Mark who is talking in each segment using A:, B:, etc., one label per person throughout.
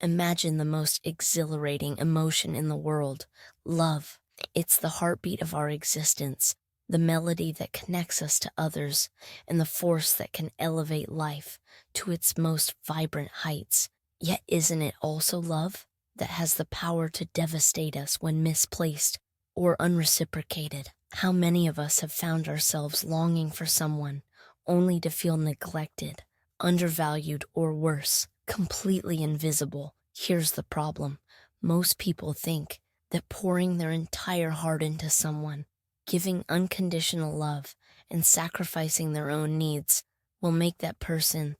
A: Imagine the most exhilarating emotion in the world, love. It's the heartbeat of our existence, the melody that connects us to others, and the force that can elevate life to its most vibrant heights. Yet isn't it also love that has the power to devastate us when misplaced or unreciprocated? How many of us have found ourselves longing for someone only to feel neglected, undervalued, or worse, completely invisible? Here's the problem. Most people think that pouring their entire heart into someone, giving unconditional love, and sacrificing their own needs will make that person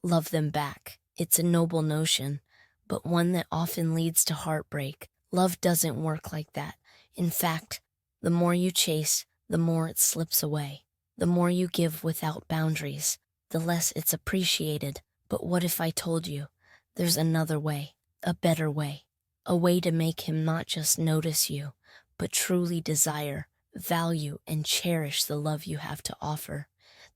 A: love them back. It's a noble notion, but one that often leads to heartbreak. Love doesn't work like that. In fact, the more you chase, the more it slips away. The more you give without boundaries, the less it's appreciated. But what if I told you there's another way, a better way, a way to make him not just notice you, but truly desire, value, and cherish the love you have to offer?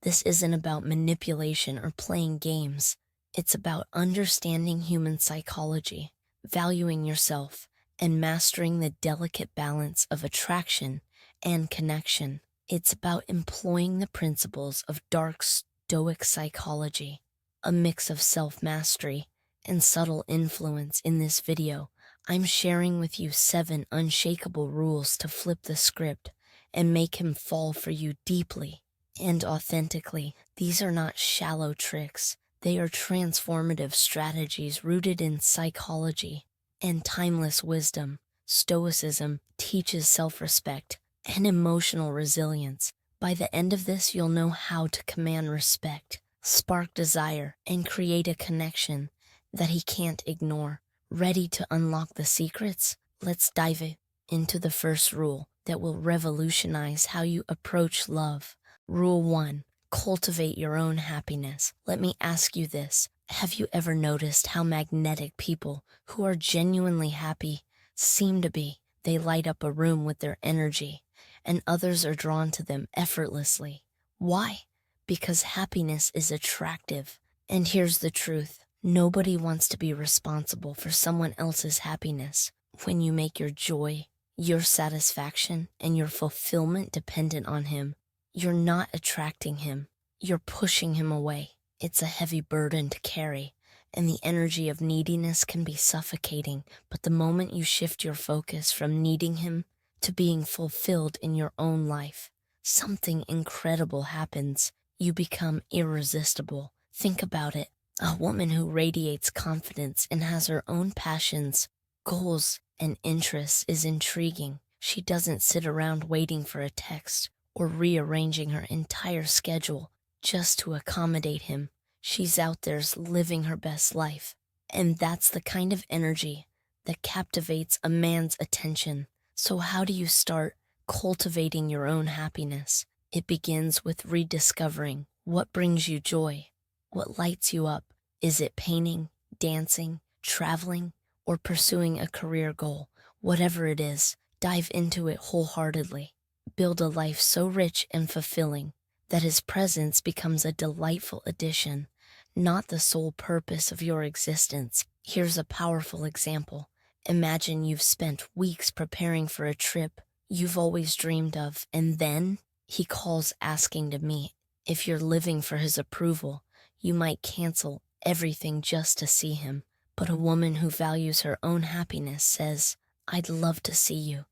A: This isn't about manipulation or playing games. It's about understanding human psychology, valuing yourself, and mastering the delicate balance of attraction and connection. It's about employing the principles of Dark Stoic Psychology, a mix of self-mastery and subtle influence. In this video, I'm sharing with you 7 unshakable rules to flip the script and make him fall for you deeply and authentically. These are not shallow tricks. They are transformative strategies rooted in psychology and timeless wisdom. Stoicism teaches self-respect and emotional resilience. By the end of this, you'll know how to command respect, spark desire, and create a connection that he can't ignore. Ready to unlock the secrets? Let's dive into the first rule that will revolutionize how you approach love. Rule 1. Cultivate your own happiness. Let me ask you this. Have you ever noticed how magnetic people who are genuinely happy seem to be? They light up a room with their energy, and others are drawn to them effortlessly. Why? Because happiness is attractive. And here's the truth. Nobody wants to be responsible for someone else's happiness. When you make your joy, your satisfaction, and your fulfillment dependent on him, you're not attracting him. You're pushing him away. It's a heavy burden to carry, and the energy of neediness can be suffocating. But the moment you shift your focus from needing him to being fulfilled in your own life, something incredible happens. You become irresistible. Think about it. A woman who radiates confidence and has her own passions, goals, and interests is intriguing. She doesn't sit around waiting for a text or rearranging her entire schedule just to accommodate him. She's out there living her best life. And that's the kind of energy that captivates a man's attention. So how do you start cultivating your own happiness? It begins with rediscovering what brings you joy, what lights you up. Is it painting, dancing, traveling, or pursuing a career goal? Whatever it is, dive into it wholeheartedly. Build a life so rich and fulfilling that his presence becomes a delightful addition, not the sole purpose of your existence. Here's a powerful example. Imagine you've spent weeks preparing for a trip you've always dreamed of, and then he calls asking to meet. If you're living for his approval, you might cancel everything just to see him. But a woman who values her own happiness says, "I'd love to see you,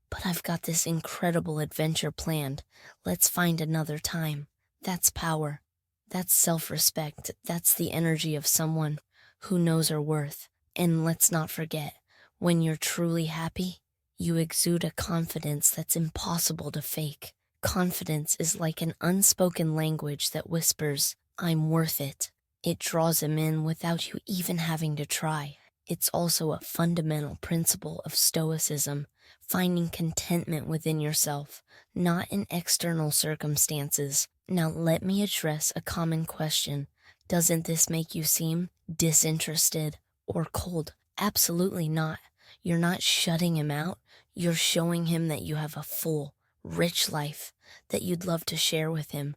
A: but I've got this incredible adventure planned. Let's find another time." That's power. That's self-respect. That's the energy of someone who knows her worth. And let's not forget, when you're truly happy, you exude a confidence that's impossible to fake. Confidence is like an unspoken language that whispers, "I'm worth it." It draws him in without you even having to try. It's also a fundamental principle of Stoicism, finding contentment within yourself, not in external circumstances. Now let me address a common question. Doesn't this make you seem disinterested or cold? Absolutely not. You're not shutting him out. You're showing him that you have a full, rich life that you'd love to share with him,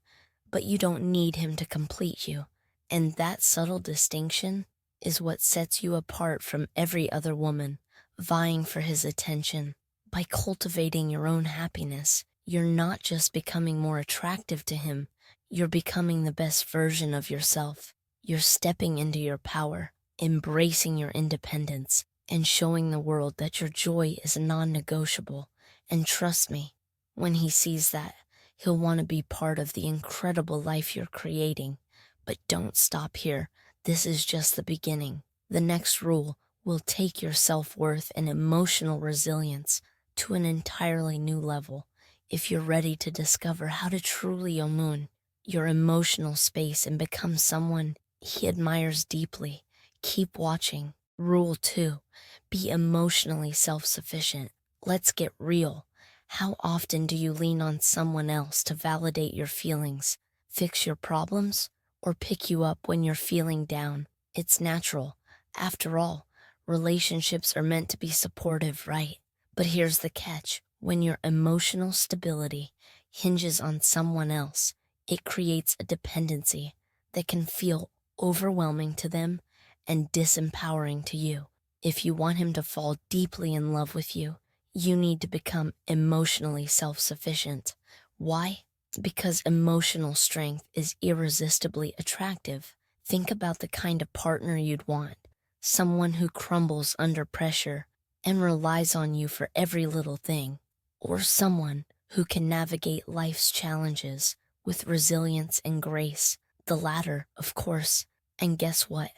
A: but you don't need him to complete you. And that subtle distinction is what sets you apart from every other woman vying for his attention. By cultivating your own happiness, you're not just becoming more attractive to him, you're becoming the best version of yourself. You're stepping into your power, embracing your independence, and showing the world that your joy is non-negotiable. And trust me, when he sees that, he'll want to be part of the incredible life you're creating. But don't stop here. This is just the beginning. The next rule will take your self-worth and emotional resilience to an entirely new level. If you're ready to discover how to truly own your emotional space and become someone he admires deeply, keep watching. Rule 2. Be emotionally self-sufficient. Let's get real. How often do you lean on someone else to validate your feelings, fix your problems, or pick you up when you're feeling down? It's natural. After all, relationships are meant to be supportive, right? But here's the catch. When your emotional stability hinges on someone else, it creates a dependency that can feel overwhelming to them and disempowering to you. If you want him to fall deeply in love with you, you need to become emotionally self-sufficient. Why? Because emotional strength is irresistibly attractive. Think about the kind of partner you'd want. Someone who crumbles under pressure and relies on you for every little thing. Or someone who can navigate life's challenges with resilience and grace. The latter, of course. And guess what?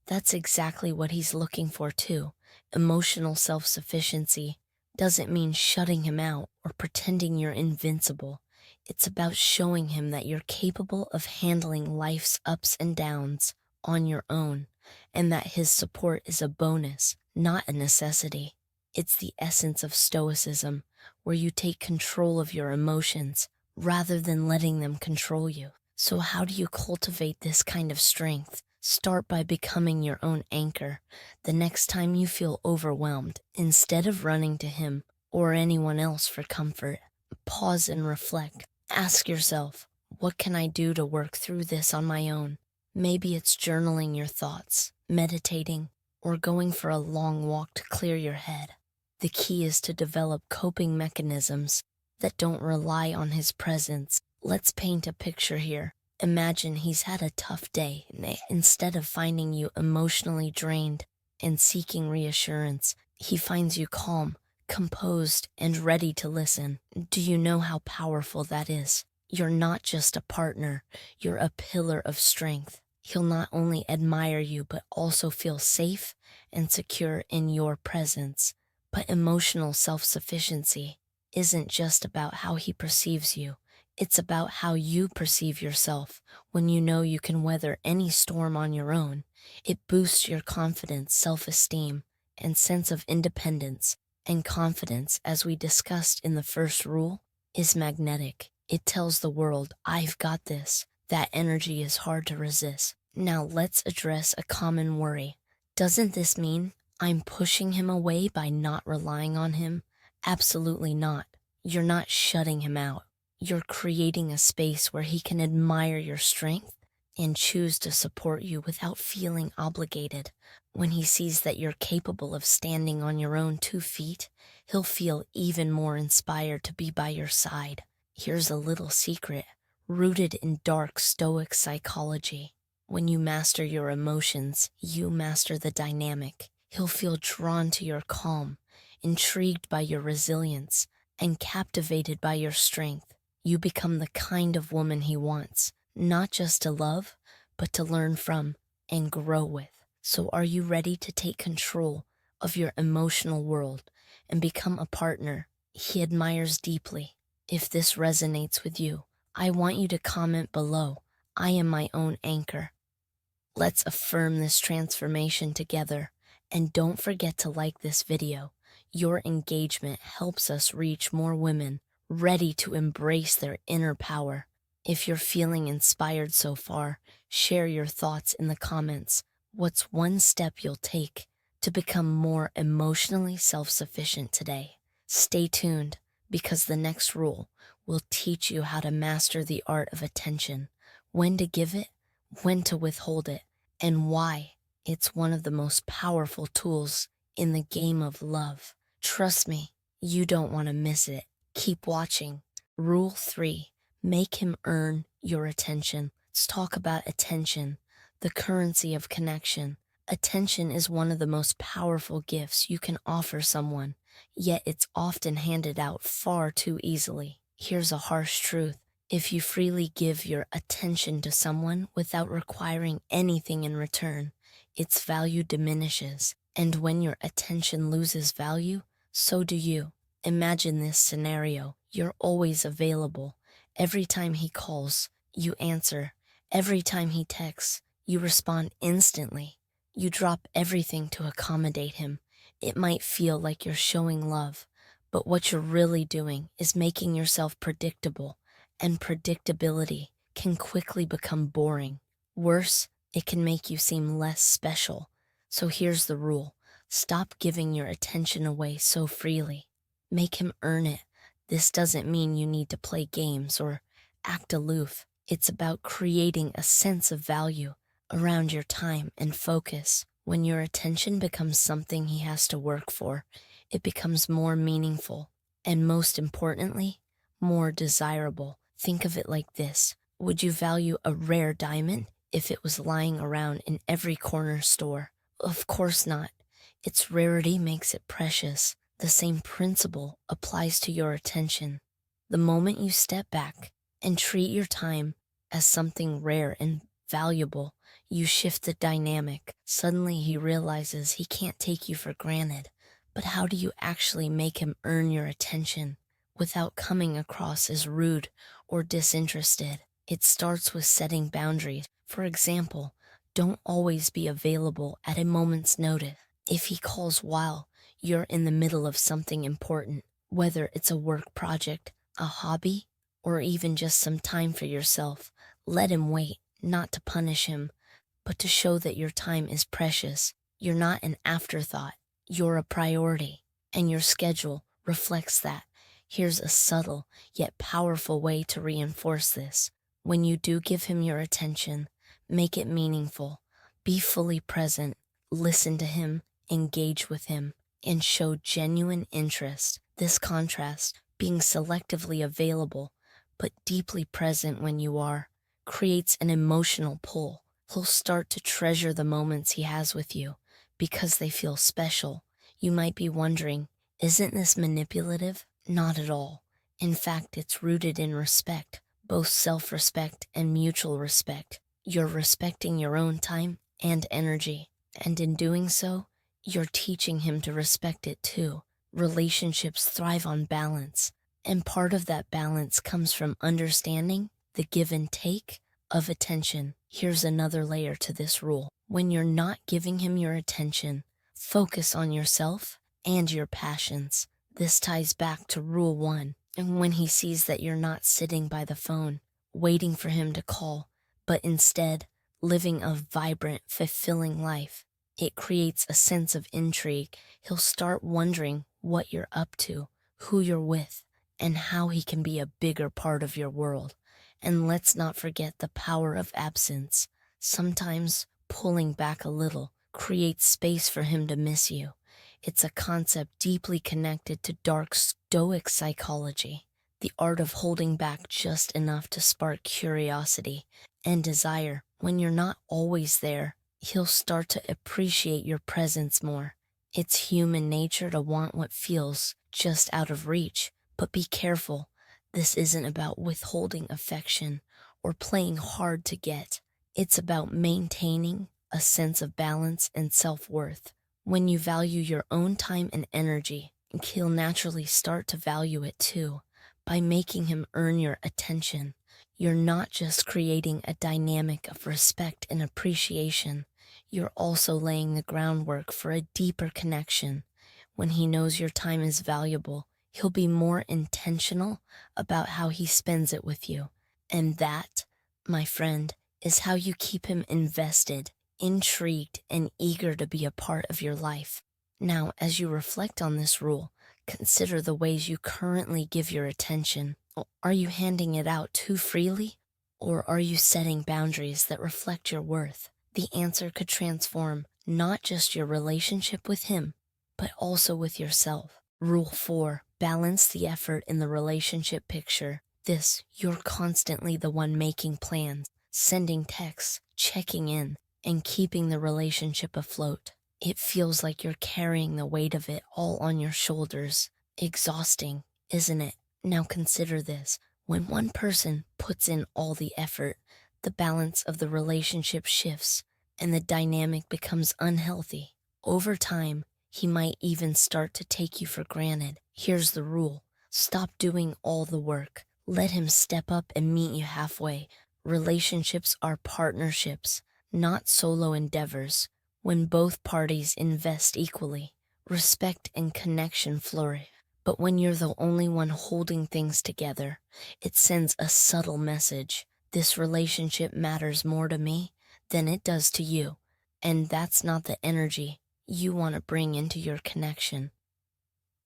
A: That's exactly what he's looking for too. Emotional self-sufficiency doesn't mean shutting him out or pretending you're invincible. It's about showing him that you're capable of handling life's ups and downs on your own, and that his support is a bonus, not a necessity. It's the essence of stoicism, where you take control of your emotions rather than letting them control you. So how do you cultivate this kind of strength? Start by becoming your own anchor. The next time you feel overwhelmed, instead of running to him or anyone else for comfort, pause and reflect. Ask yourself, what can I do to work through this on my own? Maybe it's journaling your thoughts, meditating, or going for a long walk to clear your head. The key is to develop coping mechanisms that don't rely on his presence. Let's paint a picture here. Imagine he's had a tough day. Instead of finding you emotionally drained and seeking reassurance, he finds you calm, composed, and ready to listen. Do you know how powerful that is? You're not just a partner, you're a pillar of strength. He'll not only admire you, but also feel safe and secure in your presence. But emotional self-sufficiency isn't just about how he perceives you. It's about how you perceive yourself. When you know you can weather any storm on your own, it boosts your confidence, self-esteem, and sense of independence. And confidence, as we discussed in the first rule, is magnetic. It tells the world, I've got this. That energy is hard to resist. Now let's address a common worry. Doesn't this mean I'm pushing him away by not relying on him? Absolutely not. You're not shutting him out. You're creating a space where he can admire your strength and choose to support you without feeling obligated. When he sees that you're capable of standing on your own 2 feet, he'll feel even more inspired to be by your side. Here's a little secret, rooted in Dark Stoic Psychology. When you master your emotions, you master the dynamic. He'll feel drawn to your calm, intrigued by your resilience, and captivated by your strength. You become the kind of woman he wants, not just to love, but to learn from and grow with. So are you ready to take control of your emotional world and become a partner he admires deeply? If this resonates with you, I want you to comment below. I am my own anchor. Let's affirm this transformation together. And don't forget to like this video. Your engagement helps us reach more women ready to embrace their inner power. If you're feeling inspired so far, share your thoughts in the comments. What's one step you'll take to become more emotionally self-sufficient today? Stay tuned, because the next rule will teach you how to master the art of attention, when to give it, when to withhold it, and why It's one of the most powerful tools in the game of love. Trust me, you don't want to miss it. Keep watching. Rule 3. Make him earn your attention. Let's talk about attention, the currency of connection. Attention is one of the most powerful gifts you can offer someone, yet it's often handed out far too easily. Here's a harsh truth. If you freely give your attention to someone without requiring anything in return, its value diminishes. And when your attention loses value, so do you. Imagine this scenario. You're always available. Every time he calls, you answer. Every time he texts, you respond instantly. You drop everything to accommodate him. It might feel like you're showing love, but what you're really doing is making yourself predictable, and predictability can quickly become boring. Worse, it can make you seem less special. So here's the rule. Stop giving your attention away so freely. Make him earn it. This doesn't mean you need to play games or act aloof. It's about creating a sense of value around your time and focus. When your attention becomes something he has to work for, it becomes more meaningful and, most importantly, more desirable. Think of it like this. Would you value a rare diamond if it was lying around in every corner store? Of course not. Its rarity makes it precious. The same principle applies to your attention. The moment you step back and treat your time as something rare and valuable, you shift the dynamic. Suddenly he realizes he can't take you for granted. But how do you actually make him earn your attention without coming across as rude or disinterested? It starts with setting boundaries. For example, don't always be available at a moment's notice. If he calls while you're in the middle of something important, whether it's a work project, a hobby, or even just some time for yourself, let him wait, not to punish him, but to show that your time is precious. You're not an afterthought, you're a priority, and your schedule reflects that. Here's a subtle yet powerful way to reinforce this. When you do give him your attention, make it meaningful. Be fully present, listen to him, engage with him, and show genuine interest. This contrast, being selectively available but deeply present when you are, creates an emotional pull. He'll start to treasure the moments he has with you because they feel special. You might be wondering, isn't this manipulative? Not at all. In fact, it's rooted in respect, both self-respect and mutual respect. You're respecting your own time and energy, and in doing so, you're teaching him to respect it too. Relationships thrive on balance, and part of that balance comes from understanding the give and take of attention. Here's another layer to this rule. When you're not giving him your attention, focus on yourself and your passions. This ties back to rule 1. And when he sees that you're not sitting by the phone, waiting for him to call, but instead living a vibrant, fulfilling life, it creates a sense of intrigue. He'll start wondering what you're up to, who you're with, and how he can be a bigger part of your world. And let's not forget the power of absence. Sometimes pulling back a little creates space for him to miss you. It's a concept deeply connected to Dark Stoic Psychology, the art of holding back just enough to spark curiosity and desire. When you're not always there, he'll start to appreciate your presence more. It's human nature to want what feels just out of reach, but be careful. This isn't about withholding affection or playing hard to get. It's about maintaining a sense of balance and self-worth. When you value your own time and energy, he'll naturally start to value it too. By making him earn your attention, you're not just creating a dynamic of respect and appreciation, you're also laying the groundwork for a deeper connection. When he knows your time is valuable, he'll be more intentional about how he spends it with you. And that, my friend, is how you keep him invested, intrigued, and eager to be a part of your life. Now, as you reflect on this rule, consider the ways you currently give your attention. Are you handing it out too freely? Or are you setting boundaries that reflect your worth? The answer could transform not just your relationship with him, but also with yourself. Rule 4, balance the effort in the relationship picture. You're constantly the one making plans, sending texts, checking in, and keeping the relationship afloat. It feels like you're carrying the weight of it all on your shoulders. Exhausting, isn't it? Now consider this. When one person puts in all the effort, the balance of the relationship shifts and the dynamic becomes unhealthy. Over time, he might even start to take you for granted. Here's the rule. Stop doing all the work. Let him step up and meet you halfway. Relationships are partnerships, not solo endeavors. When both parties invest equally, respect and connection flourish. But when you're the only one holding things together, it sends a subtle message. This relationship matters more to me than it does to you. And that's not the energy you want to bring into your connection.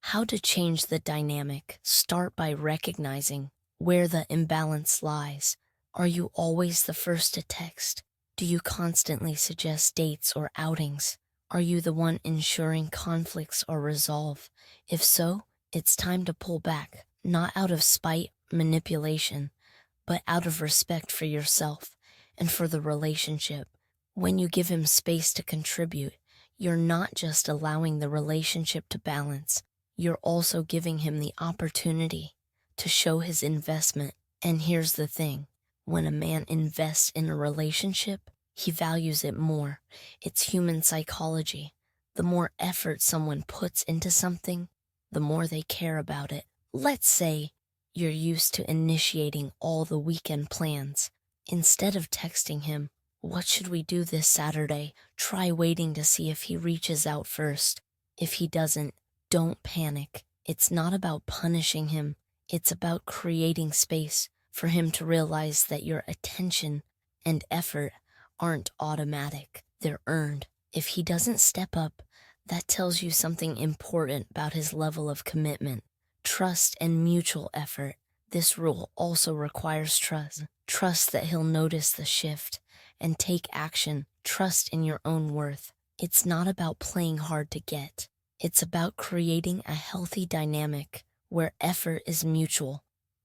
A: How to change the dynamic? Start by recognizing where the imbalance lies. Are you always the first to text? Do you constantly suggest dates or outings? Are you the one ensuring conflicts are resolved? If so, it's time to pull back, not out of spite, manipulation, but out of respect for yourself and for the relationship. When you give him space to contribute, you're not just allowing the relationship to balance, you're also giving him the opportunity to show his investment. And here's the thing, when a man invests in a relationship, he values it more. It's human psychology. The more effort someone puts into something, the more they care about it. Let's say you're used to initiating all the weekend plans. Instead of texting him, "What should we do this Saturday?" try waiting to see if he reaches out first. If he doesn't, don't panic. It's not about punishing him. It's about creating space for him to realize that your attention and effort aren't automatic. They're earned. If he doesn't step up, that tells you something important about his level of commitment. Trust and mutual effort. This rule also requires trust. Trust that he'll notice the shift and take action. Trust in your own worth. It's not about playing hard to get. It's about creating a healthy dynamic where effort is mutual.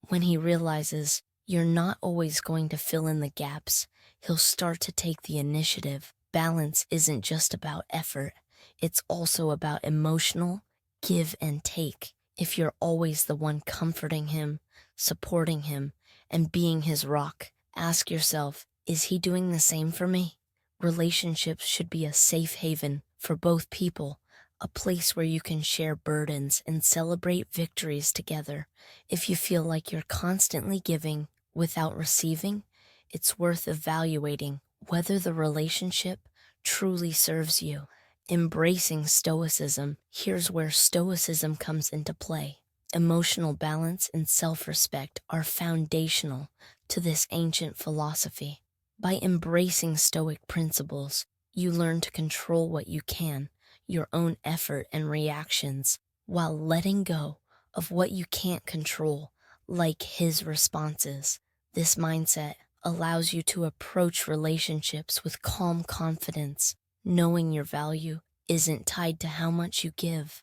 A: When he realizes you're not always going to fill in the gaps, he'll start to take the initiative. Balance isn't just about effort. It's also about emotional give and take. If you're always the one comforting him, supporting him, and being his rock, ask yourself, is he doing the same for me? Relationships should be a safe haven for both people, a place where you can share burdens and celebrate victories together. If you feel like you're constantly giving without receiving, it's worth evaluating whether the relationship truly serves you. Embracing stoicism. Here's where stoicism comes into play. Emotional balance and self-respect are foundational to this ancient philosophy. By embracing stoic principles, you learn to control what you can, your own effort and reactions, while letting go of what you can't control, like his responses. This mindset allows you to approach relationships with calm confidence, knowing your value isn't tied to how much you give.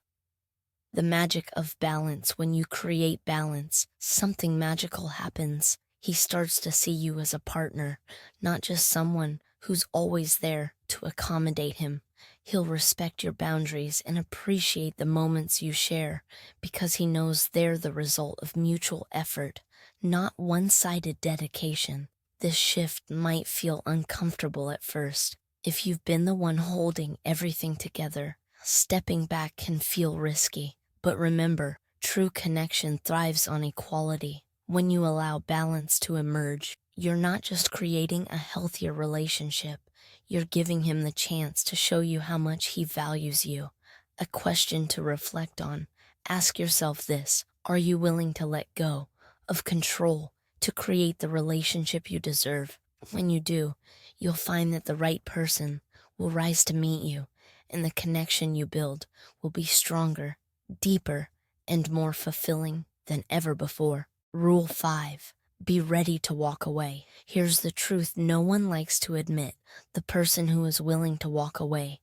A: The magic of balance. When you create balance, something magical happens. He starts to see you as a partner, not just someone who's always there to accommodate him. He'll respect your boundaries and appreciate the moments you share because he knows they're the result of mutual effort, not one-sided dedication. This shift might feel uncomfortable at first. If you've been the one holding everything together, stepping back can feel risky. But remember, true connection thrives on equality. When you allow balance to emerge, you're not just creating a healthier relationship, you're giving him the chance to show you how much he values you. A question to reflect on. Ask yourself this: are you willing to let go of control to create the relationship you deserve? When you do, you'll find that the right person will rise to meet you, and the connection you build will be stronger, deeper, and more fulfilling than ever before. Rule 5. Be ready to walk away. Here's the truth no one likes to admit. The person who is willing to walk away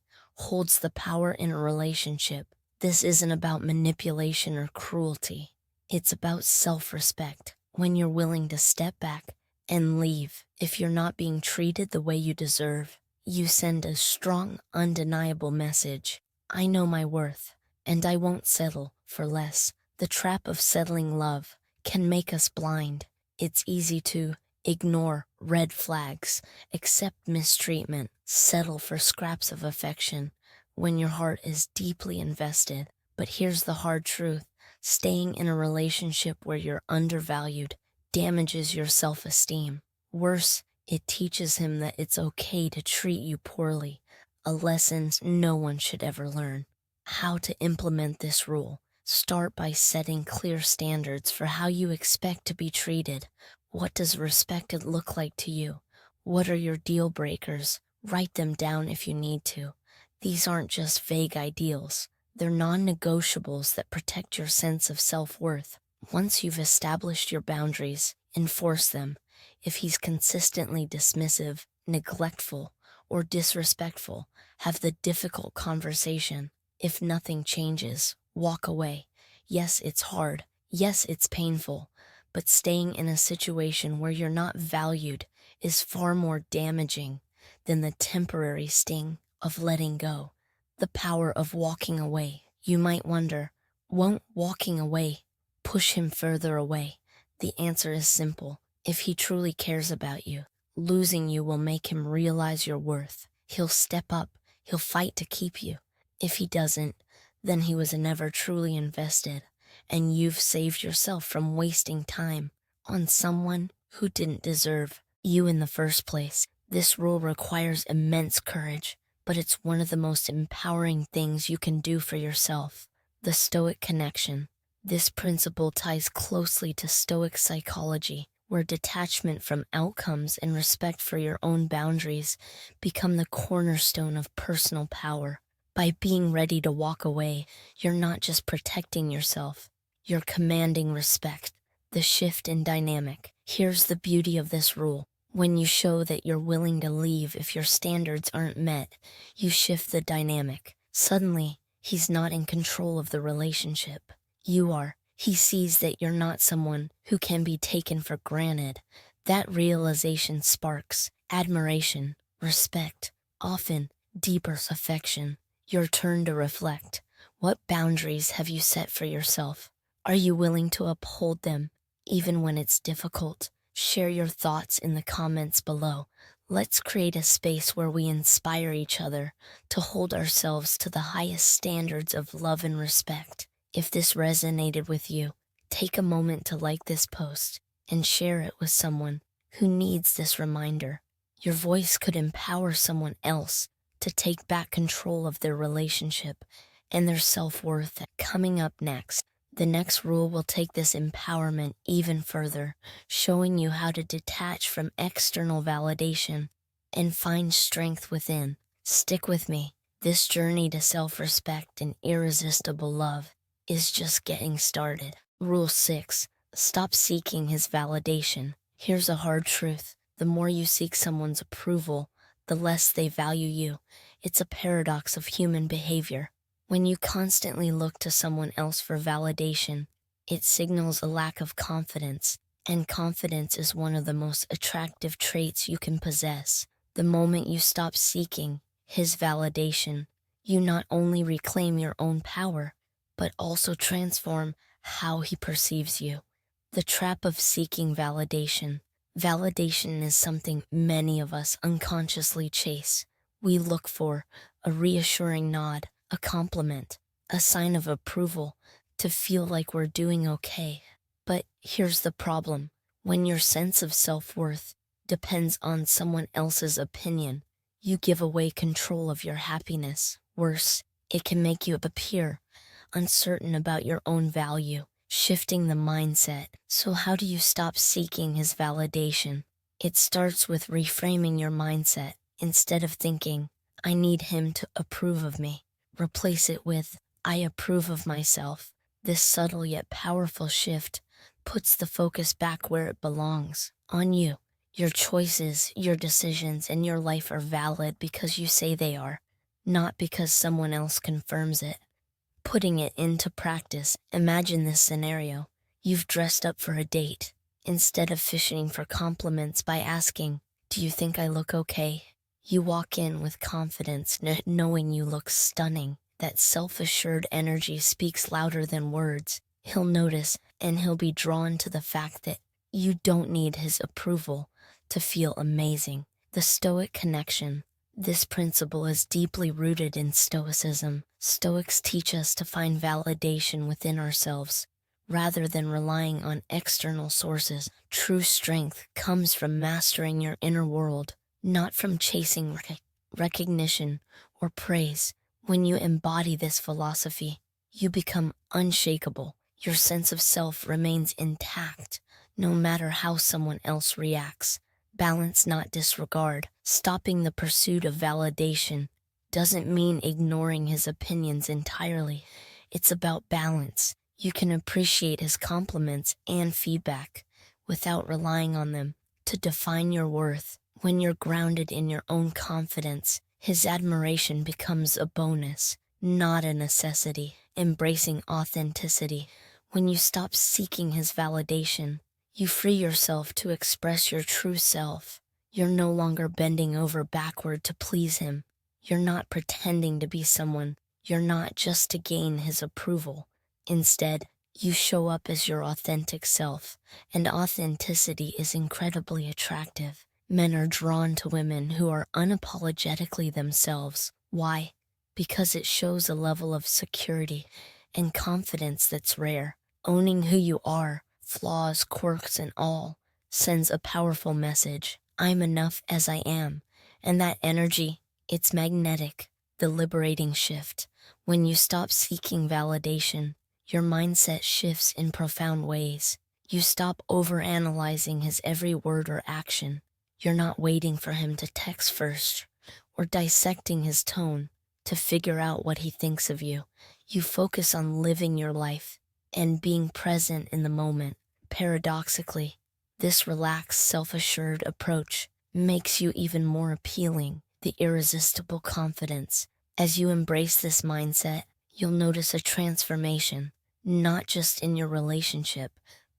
A: holds the power in a relationship. This isn't about manipulation or cruelty. It's about self-respect. When you're willing to step back and leave, if you're not being treated the way you deserve, you send a strong, undeniable message. I know my worth, and I won't settle for less. The trap of settling love can make us blind. It's easy to ignore red flags, accept mistreatment, settle for scraps of affection when your heart is deeply invested. But here's the hard truth. Staying in a relationship where you're undervalued damages your self-esteem. Worse, it teaches him that it's okay to treat you poorly, a lesson no one should ever learn. How to implement this rule? Start by setting clear standards for how you expect to be treated. What does respect look like to you? What are your deal breakers? Write them down if you need to. These aren't just vague ideals. They're non-negotiables that protect your sense of self-worth. Once you've established your boundaries, enforce them. If he's consistently dismissive, neglectful, or disrespectful, have the difficult conversation. If nothing changes, walk away. Yes, it's hard. Yes, it's painful. But staying in a situation where you're not valued is far more damaging than the temporary sting of letting go. The power of walking away. You might wonder, won't walking away push him further away? The answer is simple. If he truly cares about you, losing you will make him realize your worth. He'll step up. He'll fight to keep you. If he doesn't, then he was never truly invested, and you've saved yourself from wasting time on someone who didn't deserve you in the first place. This rule requires immense courage, but it's one of the most empowering things you can do for yourself. The Stoic connection. This principle ties closely to Stoic psychology, where detachment from outcomes and respect for your own boundaries become the cornerstone of personal power. By being ready to walk away, you're not just protecting yourself, you're commanding respect. The shift in dynamic. Here's the beauty of this rule. When you show that you're willing to leave if your standards aren't met, you shift the dynamic. Suddenly, he's not in control of the relationship. You are. He sees that you're not someone who can be taken for granted. That realization sparks admiration, respect, often deeper affection. Your turn to reflect. What boundaries have you set for yourself? Are you willing to uphold them, even when it's difficult? Share your thoughts in the comments below. Let's create a space where we inspire each other to hold ourselves to the highest standards of love and respect. If this resonated with you, take a moment to like this post and share it with someone who needs this reminder. Your voice could empower someone else to take back control of their relationship and their self-worth. Coming up next, the next rule will take this empowerment even further, showing you how to detach from external validation and find strength within. Stick with me. This journey to self-respect and irresistible love is just getting started. Rule 6. Stop seeking his validation. Here's a hard truth. The more you seek someone's approval, the less they value you. It's a paradox of human behavior. When you constantly look to someone else for validation, it signals a lack of confidence, and confidence is one of the most attractive traits you can possess. The moment you stop seeking his validation, you not only reclaim your own power, but also transform how he perceives you. The trap of seeking validation. Validation is something many of us unconsciously chase. We look for a reassuring nod, a compliment, a sign of approval, to feel like we're doing okay. But here's the problem. When your sense of self-worth depends on someone else's opinion, you give away control of your happiness. Worse, it can make you appear uncertain about your own value, shifting the mindset. So how do you stop seeking his validation? It starts with reframing your mindset. Instead of thinking, I need him to approve of me, replace it with, I approve of myself. This subtle yet powerful shift puts the focus back where it belongs, on you. Your choices, your decisions, and your life are valid because you say they are. not because someone else confirms it. Putting it into practice, imagine this scenario. You've dressed up for a date. Instead of fishing for compliments by asking, "Do you think I look okay?" You walk in with confidence, knowing you look stunning. That self-assured energy speaks louder than words. He'll notice, and he'll be drawn to the fact that you don't need his approval to feel amazing. The Stoic connection. This principle is deeply rooted in Stoicism. Stoics teach us to find validation within ourselves, rather than relying on external sources. True strength comes from mastering your inner world, not from chasing recognition or praise. When you embody this philosophy, you become unshakable. Your sense of self remains intact, no matter how someone else reacts. Balance, not disregard. Stopping the pursuit of validation doesn't mean ignoring his opinions entirely. It's about balance. You can appreciate his compliments and feedback without relying on them to define your worth. When you're grounded in your own confidence, his admiration becomes a bonus, not a necessity. Embracing authenticity. When you stop seeking his validation, you free yourself to express your true self. You're no longer bending over backward to please him. You're not pretending to be someone. You're not just to gain his approval. Instead, you show up as your authentic self, and authenticity is incredibly attractive. Men are drawn to women who are unapologetically themselves. Why? Because it shows a level of security and confidence that's rare. Owning who you are, flaws, quirks, and all, sends a powerful message. I'm enough as I am. And that energy, it's magnetic. The liberating shift. When you stop seeking validation, your mindset shifts in profound ways. You stop overanalyzing his every word or action. You're not waiting for him to text first, or dissecting his tone to figure out what he thinks of you. You focus on living your life and being present in the moment. Paradoxically, this relaxed, self-assured approach makes you even more appealing. The irresistible confidence. As you embrace this mindset, you'll notice a transformation, not just in your relationship,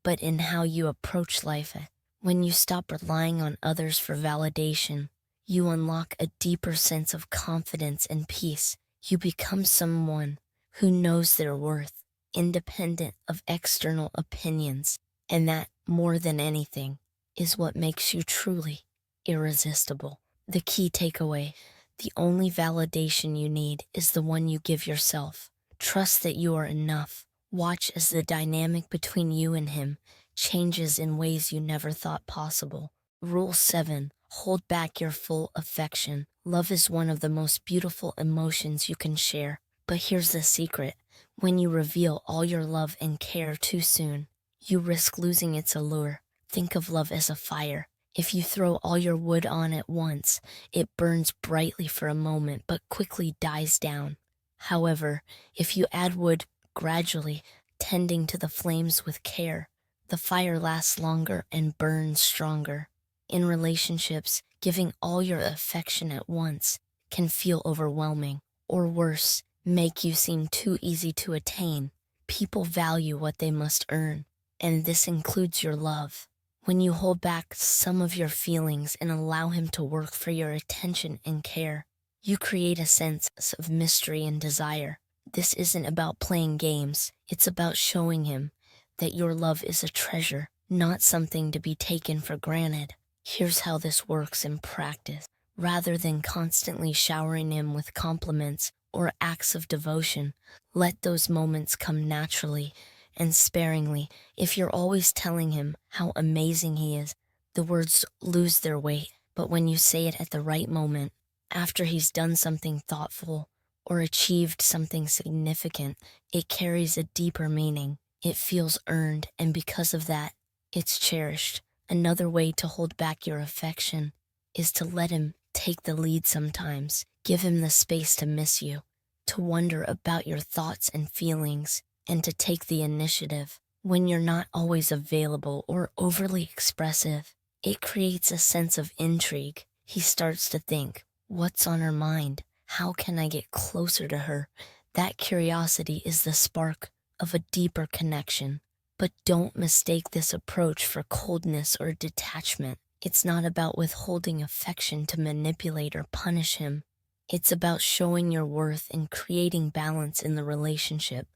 A: but in how you approach life. When you stop relying on others for validation, you unlock a deeper sense of confidence and peace. You become someone who knows their worth, independent of external opinions, and that, more than anything, is what makes you truly irresistible. The key takeaway: the only validation you need is the one you give yourself. Trust that you are enough. Watch as the dynamic between you and him changes in ways you never thought possible. Rule 7. Hold back your full affection. Love is one of the most beautiful emotions you can share. But here's the secret. When you reveal all your love and care too soon, you risk losing its allure. Think of love as a fire. If you throw all your wood on at once, it burns brightly for a moment but quickly dies down. However, if you add wood gradually, tending to the flames with care, the fire lasts longer and burns stronger. In relationships, giving all your affection at once can feel overwhelming, or worse, make you seem too easy to attain. People value what they must earn, and this includes your love. When you hold back some of your feelings and allow him to work for your attention and care, you create a sense of mystery and desire. This isn't about playing games. It's about showing him that your love is a treasure, not something to be taken for granted. Here's how this works in practice. Rather than constantly showering him with compliments or acts of devotion, let those moments come naturally and sparingly. If you're always telling him how amazing he is, the words lose their weight. But when you say it at the right moment, after he's done something thoughtful or achieved something significant, it carries a deeper meaning. It feels earned, and because of that, it's cherished. Another way to hold back your affection is to let him take the lead sometimes. Give him the space to miss you, to wonder about your thoughts and feelings, and to take the initiative. When you're not always available or overly expressive, it creates a sense of intrigue. He starts to think, what's on her mind? How can I get closer to her? That curiosity is the spark of a deeper connection. But don't mistake this approach for coldness or detachment. It's not about withholding affection to manipulate or punish him. It's about showing your worth and creating balance in the relationship.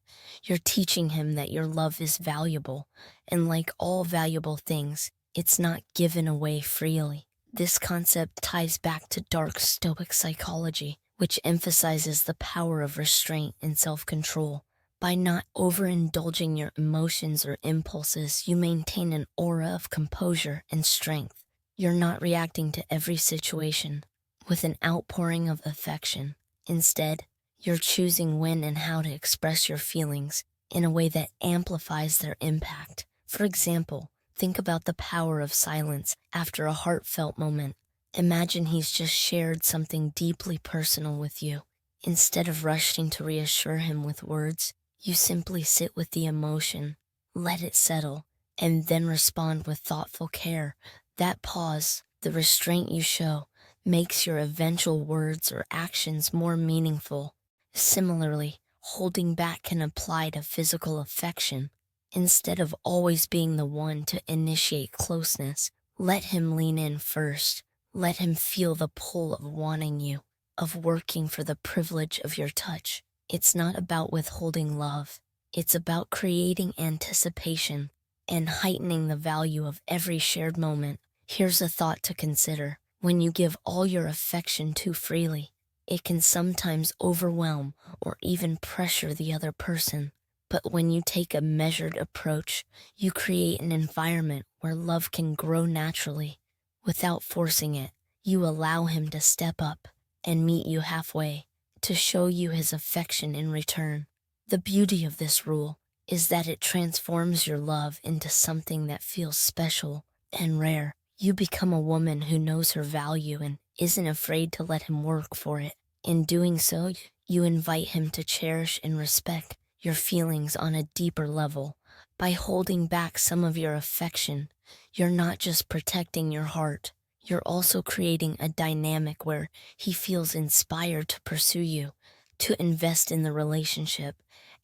A: You're teaching him that your love is valuable, and like all valuable things, it's not given away freely. This concept ties back to Dark Stoic Psychology, which emphasizes the power of restraint and self-control. By not overindulging your emotions or impulses, you maintain an aura of composure and strength. You're not reacting to every situation with an outpouring of affection. Instead, you're choosing when and how to express your feelings in a way that amplifies their impact. For example, think about the power of silence after a heartfelt moment. Imagine he's just shared something deeply personal with you. Instead of rushing to reassure him with words, you simply sit with the emotion, let it settle, and then respond with thoughtful care. That pause, the restraint you show, makes your eventual words or actions more meaningful. Similarly, holding back can apply to physical affection. Instead of always being the one to initiate closeness, let him lean in first. Let him feel the pull of wanting you, of working for the privilege of your touch. It's not about withholding love. It's about creating anticipation and heightening the value of every shared moment. Here's a thought to consider. When you give all your affection too freely, it can sometimes overwhelm or even pressure the other person. But when you take a measured approach, you create an environment where love can grow naturally. Without forcing it, you allow him to step up and meet you halfway, to show you his affection in return. The beauty of this rule is that it transforms your love into something that feels special and rare. You become a woman who knows her value and isn't afraid to let him work for it. In doing so, you invite him to cherish and respect your feelings on a deeper level. By holding back some of your affection, you're not just protecting your heart, you're also creating a dynamic where he feels inspired to pursue you, to invest in the relationship,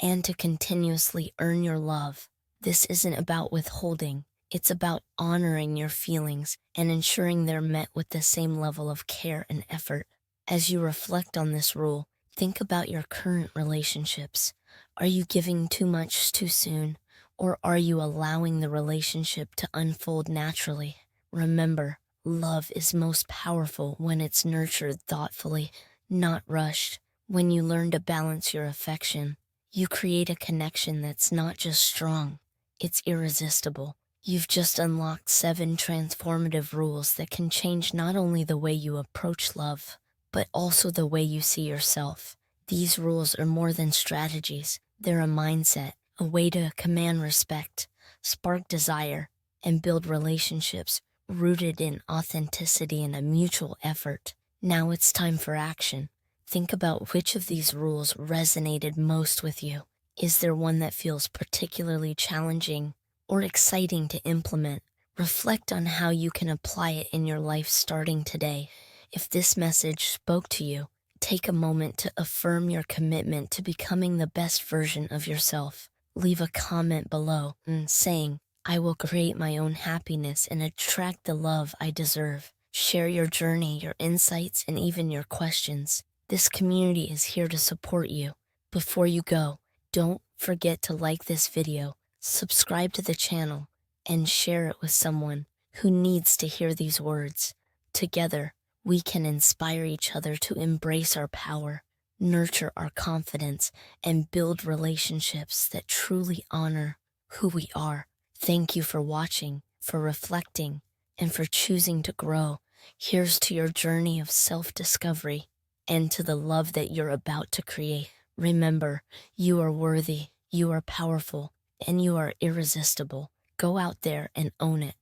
A: and to continuously earn your love. This isn't about withholding. It's about honoring your feelings and ensuring they're met with the same level of care and effort. As you reflect on this rule, think about your current relationships. Are you giving too much too soon, or are you allowing the relationship to unfold naturally? Remember, love is most powerful when it's nurtured thoughtfully, not rushed. When you learn to balance your affection, you create a connection that's not just strong, it's irresistible. You've just unlocked 7 transformative rules that can change not only the way you approach love, but also the way you see yourself. These rules are more than strategies. They're a mindset, a way to command respect, spark desire, and build relationships rooted in authenticity and a mutual effort. Now it's time for action. Think about which of these rules resonated most with you. Is there one that feels particularly challenging or exciting to implement? Reflect on how you can apply it in your life starting today. If this message spoke to you, take a moment to affirm your commitment to becoming the best version of yourself. Leave a comment below saying, "I will create my own happiness and attract the love I deserve." Share your journey, your insights, and even your questions. This community is here to support you. Before you go, don't forget to like this video, subscribe to the channel, and share it with someone who needs to hear these words. Together, we can inspire each other to embrace our power, nurture our confidence, and build relationships that truly honor who we are. Thank you for watching, for reflecting, and for choosing to grow. Here's to your journey of self-discovery and to the love that you're about to create. Remember, you are worthy, you are powerful, and you are irresistible. Go out there and own it.